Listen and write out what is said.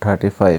35